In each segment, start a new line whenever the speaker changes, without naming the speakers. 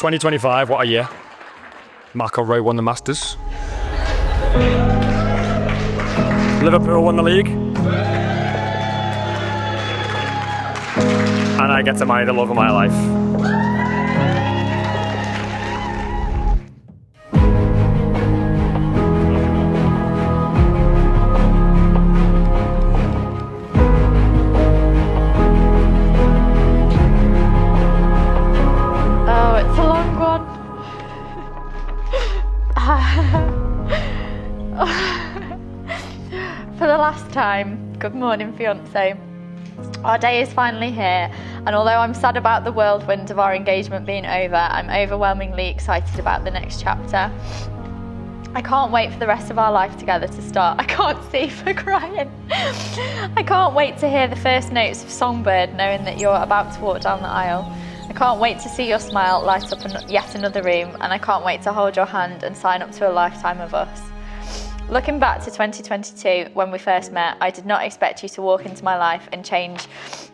2025, what a year. McIlroy won the Masters. Liverpool won the league. And I get to marry the love of my life.
For the last time, good morning, fiancé. Our day is finally here, and although I'm sad about the whirlwind of our engagement being over, I'm overwhelmingly excited about the next chapter. I can't wait for the rest of our life together to start. I can't see for crying. I can't wait to hear the first notes of Songbird, knowing that you're about to walk down the aisle. I can't wait to see your smile light up yet another room, and I can't wait to hold your hand and sign up to a lifetime of us. Looking back to 2022, when we first met, I did not expect you to walk into my life and change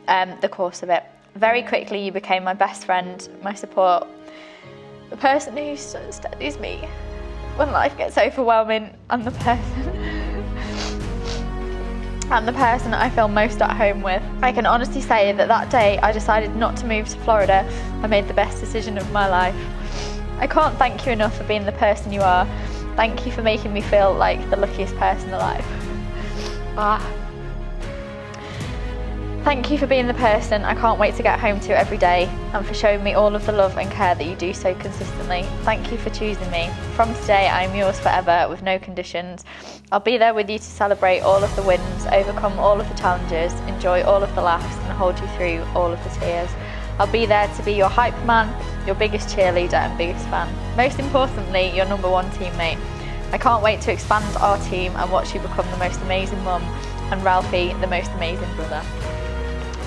the course of it. Very quickly, you became my best friend, my support, the person who steadies me when life gets overwhelming, and the person I feel most at home with. I can honestly say that day I decided not to move to Florida, I made the best decision of my life. I can't thank you enough for being the person you are. Thank you for making me feel like the luckiest person alive. Thank you for being the person I can't wait to get home to every day, and for showing me all of the love and care that you do so consistently. Thank you for choosing me. From today, I am yours forever with no conditions. I'll be there with you to celebrate all of the wins, overcome all of the challenges, enjoy all of the laughs, and hold you through all of the tears. I'll be there to be your hype man, your biggest cheerleader and biggest fan. Most importantly, your number one teammate. I can't wait to expand our team and watch you become the most amazing mum, and Ralphie the most amazing brother.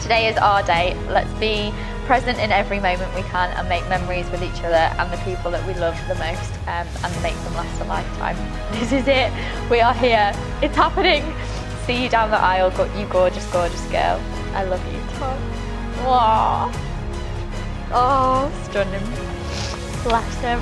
Today is our day. Let's be present in every moment we can and make memories with each other and the people that we love the most, and make them last a lifetime. This is it. We are here. It's happening. See you down the aisle, you gorgeous, gorgeous girl. I love you, Tom. Aww. Oh, stunning. Bless him.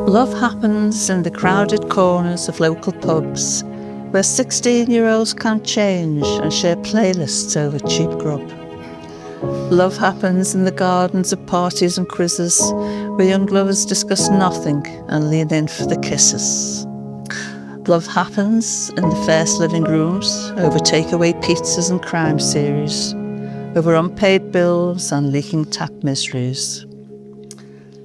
Love happens in the crowded corners of local pubs, where 16-year-olds can't change and share playlists over cheap grub. Love happens in the gardens of parties and quizzes, where young lovers discuss nothing and lean in for the kisses. Love happens in the first living rooms, over takeaway pizzas and crime series, over unpaid bills and leaking tap miseries.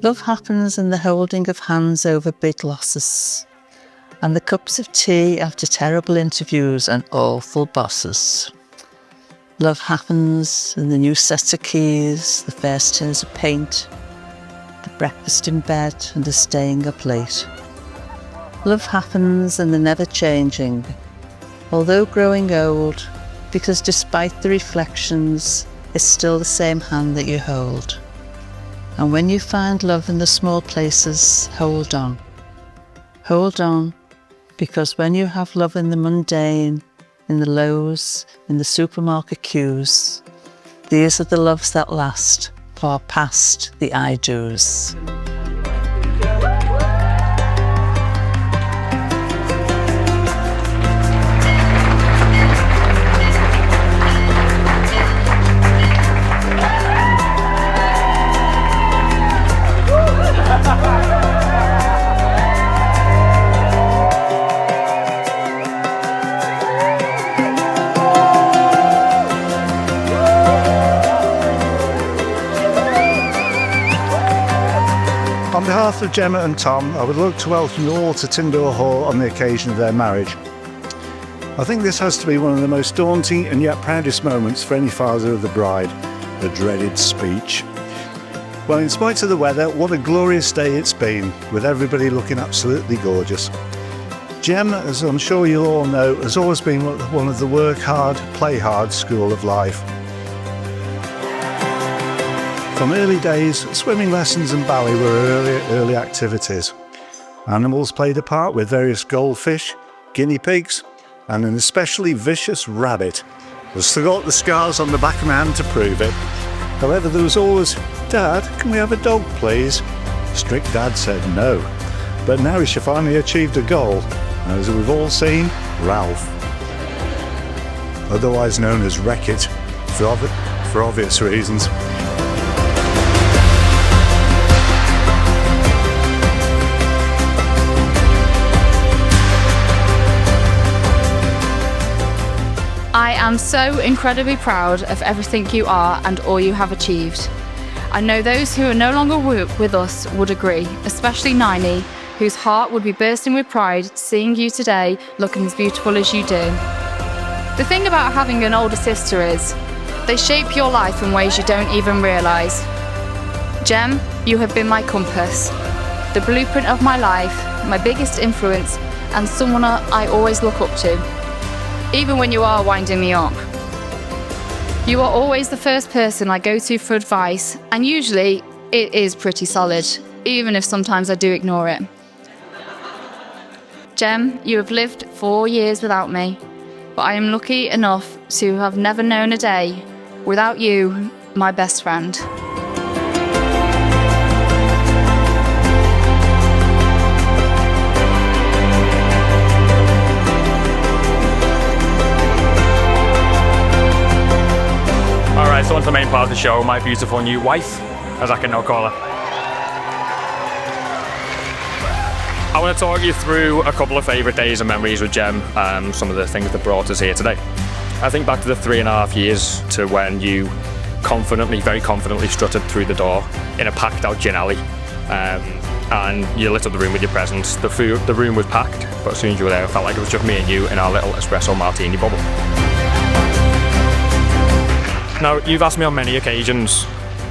Love happens in the holding of hands over big losses, and the cups of tea after terrible interviews and awful bosses. Love happens in the new sets of keys, the first tins of paint, the breakfast in bed and the staying up late. Love happens in the never changing, although growing old, because despite the reflections, it's still the same hand that you hold. And when you find love in the small places, hold on. Hold on, because when you have love in the mundane, in the lows, in the supermarket queues, these are the loves that last, far past the I-do's.
On behalf of Gemma and Tom, I would like to welcome you all to Tyn Dŵr Hall on the occasion of their marriage. I think this has to be one of the most daunting and yet proudest moments for any father of the bride, the dreaded speech. Well, in spite of the weather, what a glorious day it's been, with everybody looking absolutely gorgeous. Gem, as I'm sure you'll all know, has always been one of the work hard, play hard school of life. From early days, swimming lessons and ballet were early activities. Animals played a part with various goldfish, guinea pigs, and an especially vicious rabbit. I've still got the scars on the back of my hand to prove it. However, there was always, "Dad, can we have a dog, please?" Strict Dad said no. But now she finally achieved a goal, as we've all seen, Ralph. Otherwise known as Wreck-It, for obvious reasons.
I am so incredibly proud of everything you are and all you have achieved. I know those who are no longer with us would agree, especially Niney, whose heart would be bursting with pride seeing you today looking as beautiful as you do. The thing about having an older sister is, they shape your life in ways you don't even realise. Gem, you have been my compass, the blueprint of my life, my biggest influence, and someone I always look up to, even when you are winding me up. You are always the first person I go to for advice, and usually it is pretty solid, even if sometimes I do ignore it. Gem, you have lived 4 years without me, but I am lucky enough to have never known a day without you, my best friend.
Alright, so on to the main part of the show, my beautiful new wife, as I can now call her. I want to talk you through a couple of favourite days and memories with Gem, some of the things that brought us here today. I think back to the 3.5 years to when you very confidently strutted through the door in a packed out gin alley, and you lit up the room with your presence. The room was packed, but as soon as you were there, it felt like it was just me and you in our little espresso martini bubble. Now, you've asked me on many occasions,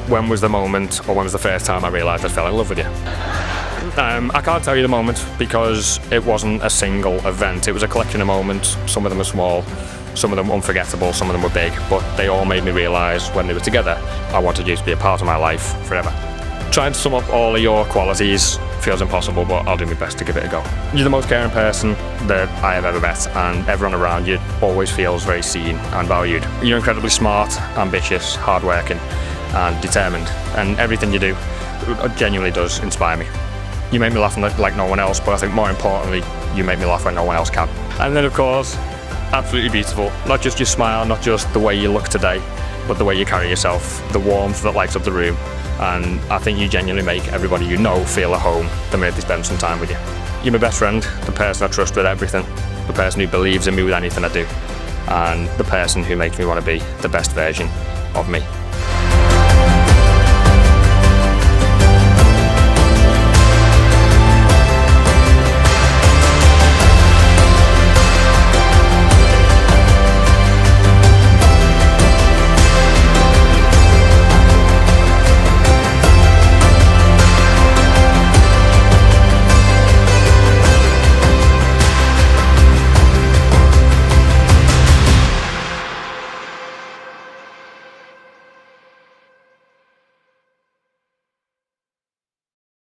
when was the moment, or when was the first time I realised I fell in love with you? I can't tell you the moment because it wasn't a single event. It was a collection of moments. Some of them are small, some of them unforgettable, some of them were big, but they all made me realise when they were together, I wanted you to be a part of my life forever. Trying to sum up all of your qualities feels impossible, but I'll do my best to give it a go. You're the most caring person that I have ever met, and everyone around you always feels very seen and valued. You're incredibly smart, ambitious, hardworking, and determined, and everything you do genuinely does inspire me. You make me laugh like no one else, but I think more importantly, you make me laugh when no one else can. And then of course, absolutely beautiful. Not just your smile, not just the way you look today, but the way you carry yourself, the warmth that lights up the room. And I think you genuinely make everybody you know feel at home the minute they spend some time with you. You're my best friend, the person I trust with everything, the person who believes in me with anything I do, and the person who makes me want to be the best version of me.